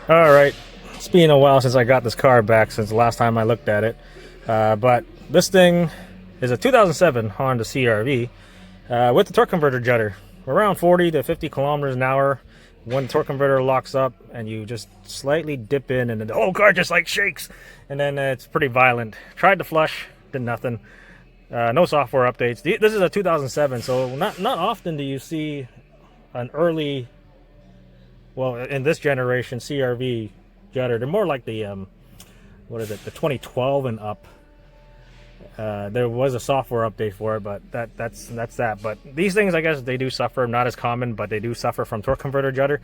All right, it's been a while since I got this car back since the last time I looked at it. But this thing is a 2007 Honda CRV with the torque converter judder. Around 40 to 50 kilometers an hour when the torque converter locks up and you just slightly dip in and then the whole car just like shakes. And then it's pretty violent. Tried to flush, did nothing. No software updates. This is a 2007, so not often do you see an early, well, in this generation, CRV Judder. They're more like the what is it, the 2012 and up. There was a software update for it, but that's that. But these things, I guess, they do suffer. Not as common, but they do suffer from torque converter judder.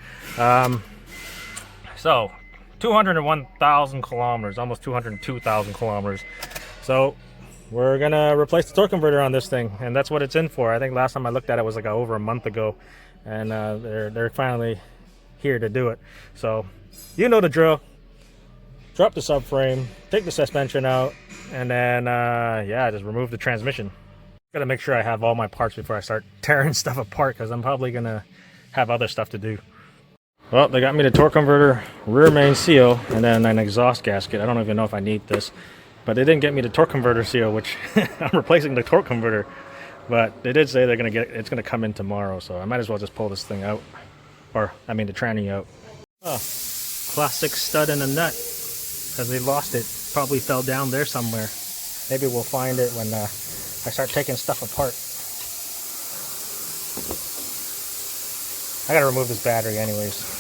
So 201,000 kilometers, almost 202,000 kilometers. So we're gonna replace the torque converter on this thing, and that's what it's in for. I think last time I looked at it was like over a month ago, and they're finally here to do it. So you know the drill. Drop the subframe, take the suspension out, and then yeah, just remove the transmission. Gotta make sure I have all my parts before I start tearing stuff apart, because I'm probably gonna have other stuff to do. Well, they got me the torque converter rear main seal and then an exhaust gasket. I don't even know if I need this, but they didn't get me the torque converter seal, which I'm replacing the torque converter. But they did say they're gonna get it's gonna come in tomorrow, so I might as well just pull this thing out, or I mean the tranny out. Oh, classic stud and a nut, because they lost it. Probably fell down there somewhere. Maybe we'll find it when I start taking stuff apart. I gotta remove this battery anyways.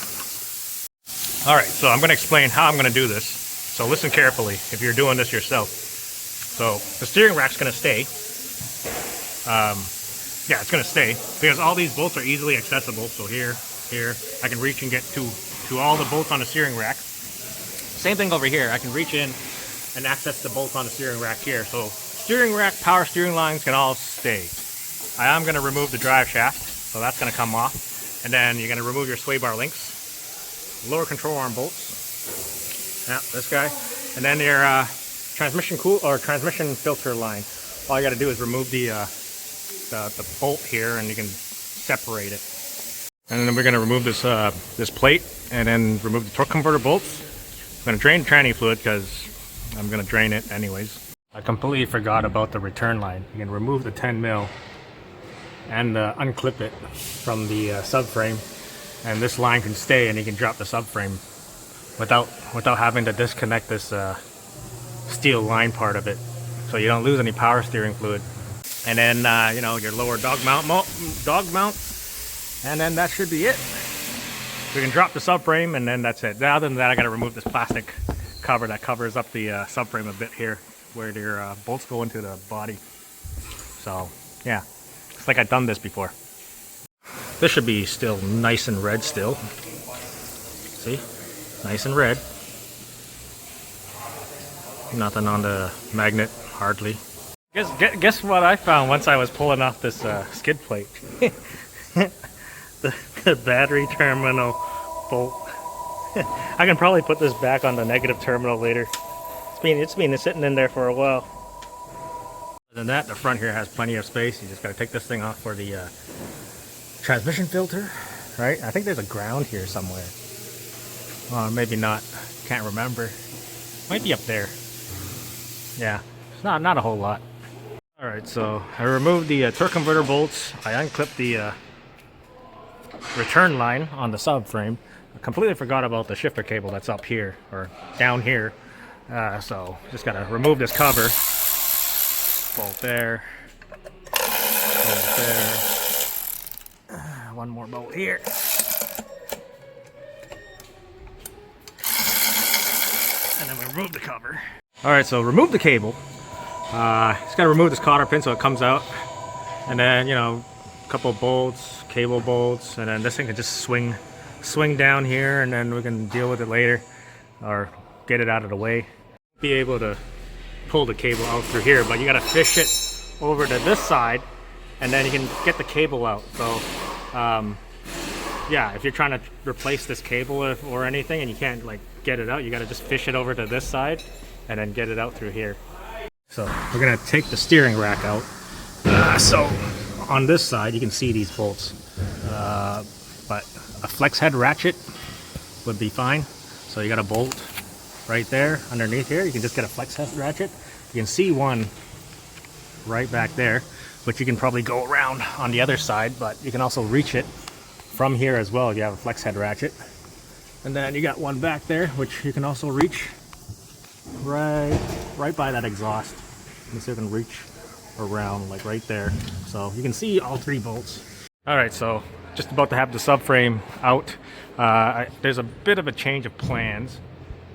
Alright, so I'm gonna explain how I'm gonna do this. So listen carefully if you're doing this yourself. So the steering rack's gonna stay. Yeah, it's gonna stay because all these bolts are easily accessible. So here, I can reach and get to all the bolts on the steering rack. Same thing over here. I can reach in and access the bolts on the steering rack here. So steering rack, power steering lines can all stay. I am going to remove the drive shaft, so that's going to come off. And then you're going to remove your sway bar links, lower control arm bolts. Yeah, this guy. And then your transmission filter line. All you got to do is remove the bolt here, and you can separate it. And then we're going to remove this this plate, and then remove the torque converter bolts. I'm going to drain tranny fluid because I'm going to drain it anyways. I completely forgot about the return line. You can remove the 10 mil and unclip it from the subframe, and this line can stay, and you can drop the subframe without having to disconnect this steel line part of it, so you don't lose any power steering fluid. And then you know, your lower dog mount, and then that should be it. We can drop the subframe, and then that's it. Other than that, I got to remove this plastic cover that covers up the subframe a bit here, where your bolts go into the body. So yeah, it's like I've done this before. This should be still nice and red still. See, nice and red. Nothing on the magnet, hardly. Guess what I found once I was pulling off this skid plate. The battery terminal bolt. I can probably put this back on the negative terminal later. It's been sitting in there for a while. Other than that, the front here has plenty of space. You just gotta take this thing off for the transmission filter, right? I think there's a ground here somewhere. Maybe not. Can't remember. Might be up there. Yeah, it's not a whole lot. All right, so I removed the torque converter bolts. I unclipped the return line on the subframe. I completely forgot about the shifter cable that's up here or down here. So just gotta remove this cover. Bolt there. Bolt there. One more bolt here. And then we remove the cover. All right, so remove the cable. Just gotta remove this cotter pin so it comes out. And then, you know, a couple of bolts, cable bolts, and then this thing can just swing down here, and then we can deal with it later or get it out of the way. Be able to pull the cable out through here, but you got to fish it over to this side, and then you can get the cable out. So yeah, if you're trying to replace this cable or anything and you can't like get it out, you got to just fish it over to this side and then get it out through here. So we're gonna take the steering rack out. So on this side you can see these bolts, but a flex head ratchet would be fine. So you got a bolt right there underneath here. You can just get a flex head ratchet. You can see one right back there, but you can probably go around on the other side, but you can also reach it from here as well if you have a flex head ratchet. And then you got one back there, which you can also reach right by that exhaust. You can see you can reach around like right there. So you can see all three bolts. All right, so just about to have the subframe out. There's a bit of a change of plans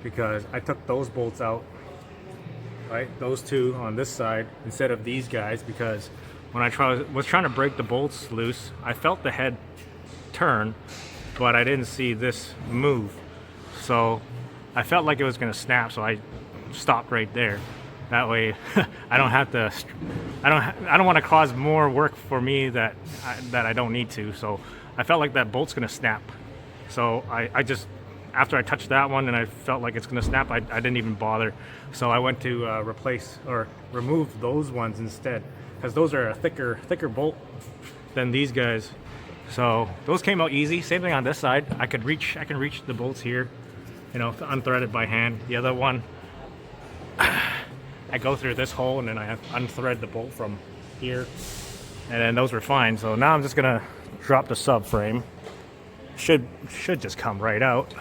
because I took those bolts out, right? Those two on this side instead of these guys, because when I was trying to break the bolts loose, I felt the head turn, but I didn't see this move. So I felt like it was gonna snap, so I stopped right there. That way I don't have to, I don't want to cause more work for me that I don't need to. So I felt like that bolt's gonna snap. So I just, after I touched that one and I felt like it's gonna snap, I didn't even bother. So I went to replace or remove those ones instead, because those are a thicker bolt than these guys. So those came out easy. Same thing on this side. I can reach the bolts here, you know, unthreaded by hand. The other one, I go through this hole and then I have unthread the bolt from here, and then those were fine. So now I'm just gonna drop the subframe. Should just come right out.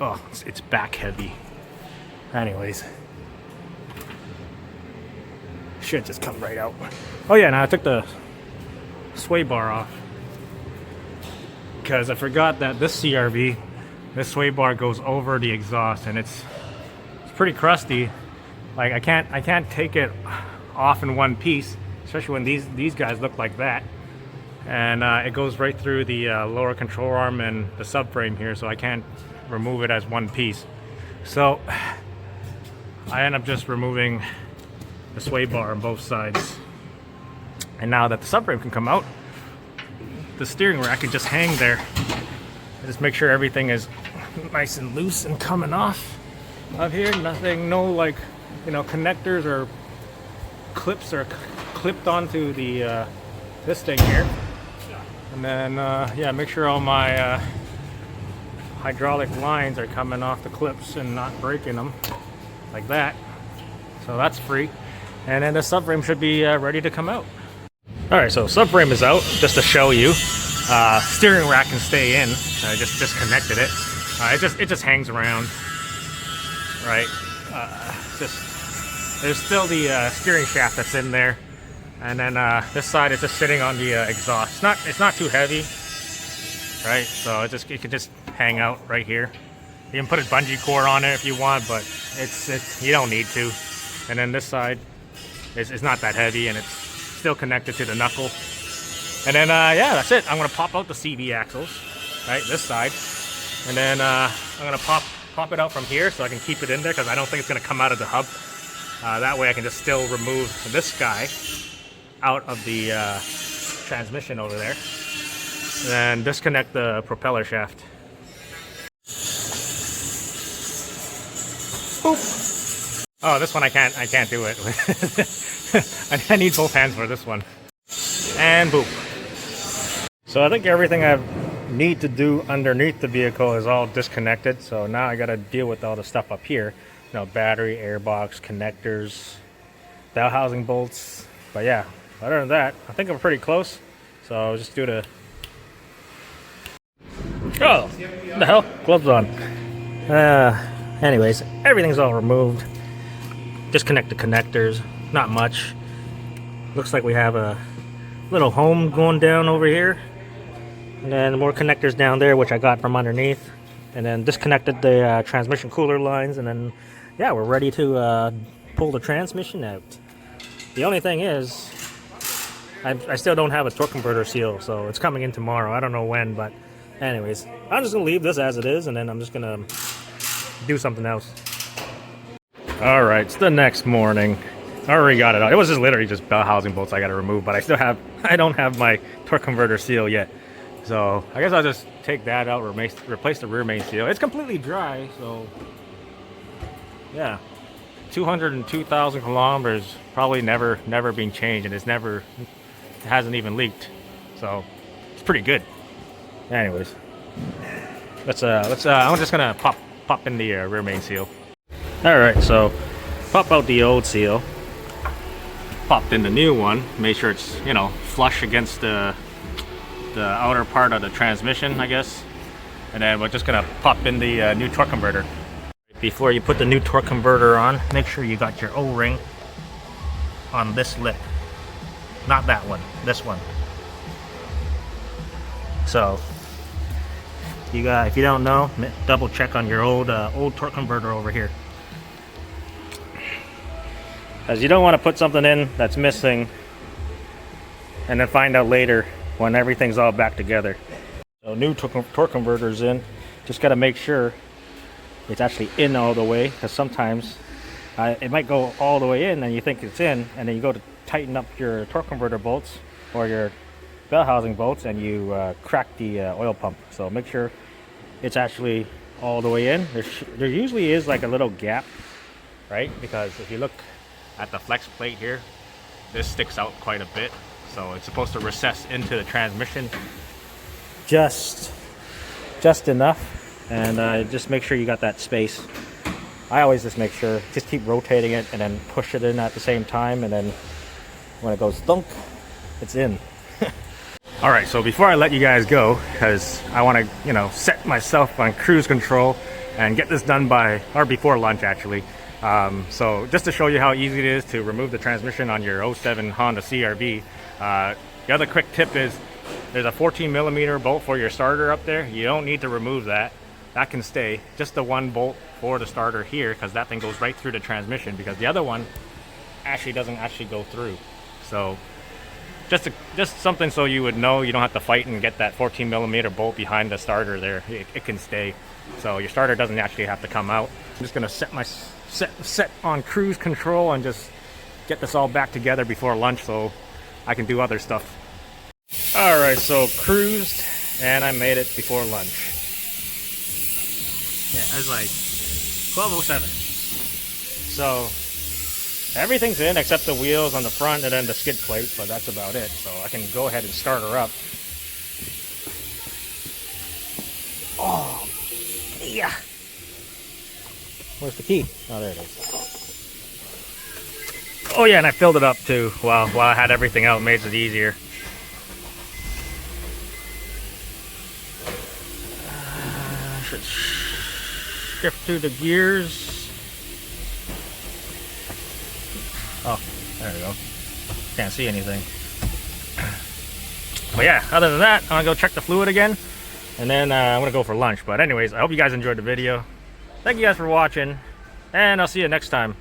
Oh, it's back heavy. Anyways, should just come right out. Oh yeah, now I took the sway bar off because I forgot that this CRV, this sway bar goes over the exhaust, and it's pretty crusty. Like I can't take it off in one piece, especially when these guys look like that. And it goes right through the lower control arm and the subframe here, so I can't remove it as one piece. So I end up just removing the sway bar on both sides. And now that the subframe can come out, the steering rack can just hang there. I just make sure everything is nice and loose and coming off of here. Nothing, no like, you know, connectors or clips are clipped onto the this thing here. And then yeah, make sure all my hydraulic lines are coming off the clips and not breaking them like that. So that's free. And then the subframe should be ready to come out. All right, so subframe is out. Just to show you, steering rack can stay in. I just disconnected it. It just hangs around, right? There's still the steering shaft that's in there, and then this side is just sitting on the exhaust. It's not too heavy, right? So it can just hang out right here. You can put a bungee cord on it if you want, but you don't need to. And then this side is not that heavy, and it's still connected to the knuckle. And then yeah, that's it. I'm gonna pop out the CV axles, right, this side, and then I'm gonna pop it out from here so I can keep it in there, because I don't think it's gonna come out of the hub. That way I can just still remove this guy out of the transmission over there, and then disconnect the propeller shaft. Boop. Oh, this one I can't do it. I need both hands for this one. And boop. So I think everything I need to do underneath the vehicle is all disconnected. So now I got to deal with all the stuff up here. You know, battery, airbox, connectors, bell housing bolts. But yeah, other than that, I think I'm pretty close. So I'll just do the... Oh, what the hell? Gloves on. Anyways, everything's all removed. Disconnect the connectors. Not much. Looks like we have a little home going down over here, and then more connectors down there, which I got from underneath, and then disconnected the transmission cooler lines, and then yeah, we're ready to pull the transmission out. The only thing is I still don't have a torque converter seal, so it's coming in tomorrow. I don't know when, but anyways, I'm just gonna leave this as it is, and then I'm just gonna do something else. All right, it's the next morning. I already got it out. It was just literally just bell housing bolts I got to remove, but I don't have my torque converter seal yet. So I guess I'll just take that out, replace the rear main seal. It's completely dry, so yeah. 202,000 kilometers, probably never been changed, and it hasn't even leaked. So it's pretty good. Anyways, I'm just gonna pop in the rear main seal. All right, so pop out the old seal. Popped in the new one. Make sure it's, you know, flush against the outer part of the transmission, I guess. And then we're just gonna pop in the new torque converter. Before you put the new torque converter on, make sure you got your O-ring on this lip. Not that one, this one. So, if you don't know, double check on your old torque converter over here. As you don't want to put something in that's missing and then find out later when everything's all back together. So new torque converter's in. Just got to make sure it's actually in all the way, because sometimes it might go all the way in and you think it's in, and then you go to tighten up your torque converter bolts or your bell housing bolts and you crack the oil pump. So make sure it's actually all the way in. There usually is like a little gap, right? Because if you look at the flex plate here, this sticks out quite a bit. So it's supposed to recess into the transmission just enough, and just make sure you got that space. I always just make sure, just keep rotating it and then push it in at the same time, and then when it goes thunk, it's in. All right, so before I let you guys go, because I want to, you know, set myself on cruise control and get this done before lunch actually. So just to show you how easy it is to remove the transmission on your 07 Honda CRV, the other quick tip is there's a 14mm bolt for your starter up there. You don't need to remove that. That can stay. Just the one bolt for the starter here, because that thing goes right through the transmission, because the other one doesn't actually go through. So just something so you would know, you don't have to fight and get that 14mm bolt behind the starter there. It can stay. So your starter doesn't actually have to come out. I'm just gonna set on cruise control and just get this all back together before lunch so I can do other stuff. All right, so cruised and I made it before lunch. Yeah, it was like 12:07. So everything's in except the wheels on the front and then the skid plate, but that's about it. So I can go ahead and start her up. Oh, yeah. Where's the key? Oh, there it is. Oh yeah, and I filled it up too while I had everything out. It made it easier. Should shift through the gears. Oh, there we go. Can't see anything. But yeah, other than that, I'm gonna go check the fluid again, and then I'm gonna go for lunch. But anyways, I hope you guys enjoyed the video. Thank you guys for watching, and I'll see you next time.